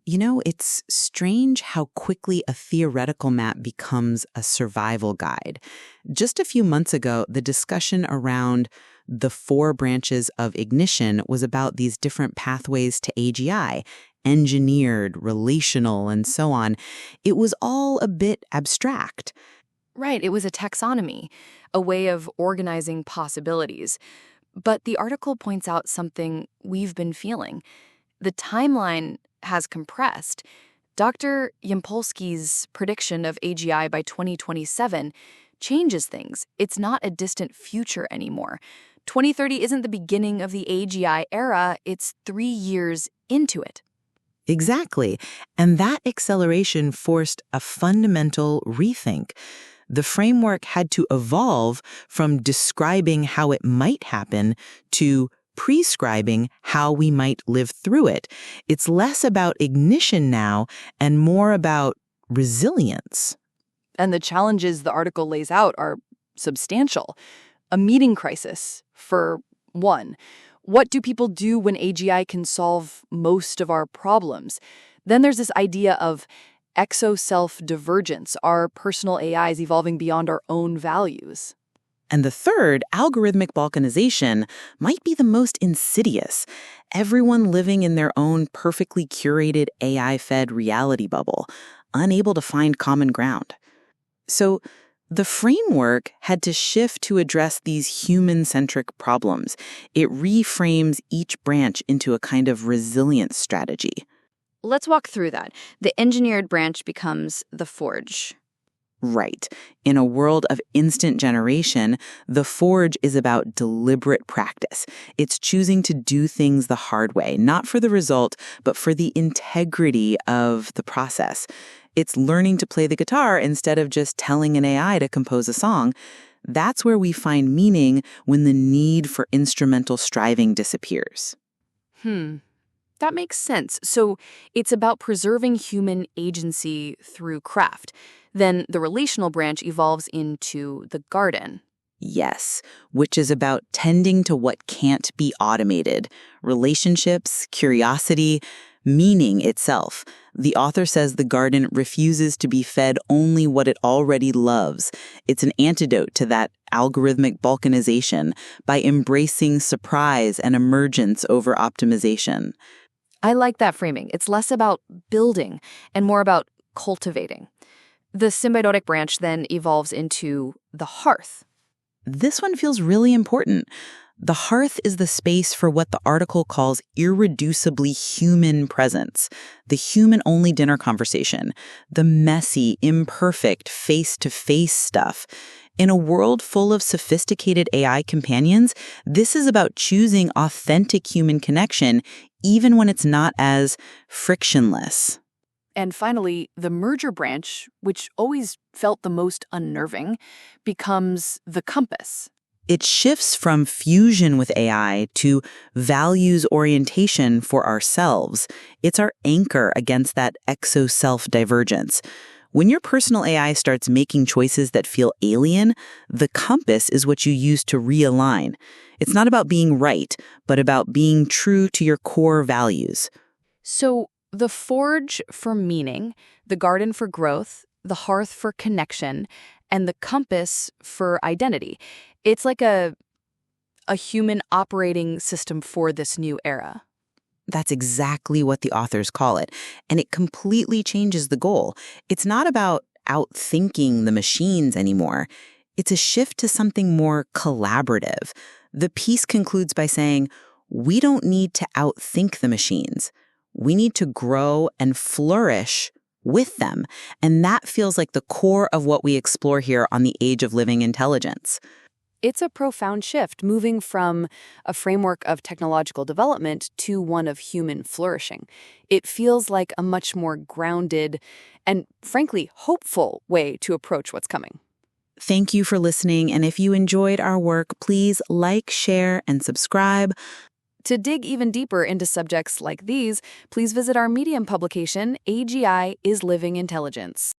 It's strange how quickly a theoretical map becomes a survival guide. Just a few months ago, the discussion around the 4 branches of ignition was about these different pathways to AGI, engineered, relational, and so on. It was all a bit abstract. Right, it was a taxonomy, a way of organizing possibilities. But the article points out something we've been feeling. The timeline has compressed. Dr. Yampolsky's prediction of AGI by 2027 changes things. It's not a distant future anymore. 2030 isn't the beginning of the AGI era, it's 3 years into it. Exactly. And that acceleration forced a fundamental rethink. The framework had to evolve from describing how it might happen to prescribing how we might live through it. It's less about ignition now and more about resilience. And the challenges the article lays out are substantial. A meaning crisis, for one. What do people do when AGI can solve most of our problems? Then there's this idea of Exo-Self Divergence, our personal AIs evolving beyond our own values. And the third, algorithmic balkanization, might be the most insidious. Everyone living in their own perfectly curated AI-fed reality bubble, unable to find common ground. So the framework had to shift to address these human-centric problems. It reframes each branch into a kind of resilience strategy. Let's walk through that. The engineered branch becomes the forge. Right. In a world of instant generation, the forge is about deliberate practice. It's choosing to do things the hard way, not for the result, but for the integrity of the process. It's learning to play the guitar instead of just telling an AI to compose a song. That's where we find meaning when the need for instrumental striving disappears. That makes sense. So it's about preserving human agency through craft. Then the relational branch evolves into the garden. Yes, which is about tending to what can't be automated. Relationships, curiosity, meaning itself. The author says the garden refuses to be fed only what it already loves. It's an antidote to that algorithmic balkanization by embracing surprise and emergence over optimization. I like that framing. It's less about building and more about cultivating. The symbiotic branch then evolves into the hearth. This one feels really important. The hearth is the space for what the article calls irreducibly human presence, the human-only dinner conversation, the messy, imperfect, face-to-face stuff. In a world full of sophisticated AI companions, this is about choosing authentic human connection, even when it's not as frictionless. And finally, the merger branch, which always felt the most unnerving, becomes the compass. It shifts from fusion with AI to values orientation for ourselves. It's our anchor against that Exo-Self Divergence. When your personal AI starts making choices that feel alien, the compass is what you use to realign. It's not about being right, but about being true to your core values. So the forge for meaning, the garden for growth, the hearth for connection, and the compass for identity. It's like a human operating system for this new era. That's exactly what the authors call it, and it completely changes the goal. It's not about outthinking the machines anymore. It's a shift to something more collaborative. The piece concludes by saying, we don't need to outthink the machines. We need to grow and flourish with them. And that feels like the core of what we explore here on the Age of Living Intelligence. It's a profound shift, moving from a framework of technological development to one of human flourishing. It feels like a much more grounded and, frankly, hopeful way to approach what's coming. Thank you for listening, and if you enjoyed our work, please like, share, and subscribe. To dig even deeper into subjects like these, please visit our Medium publication, AGI is Living Intelligence.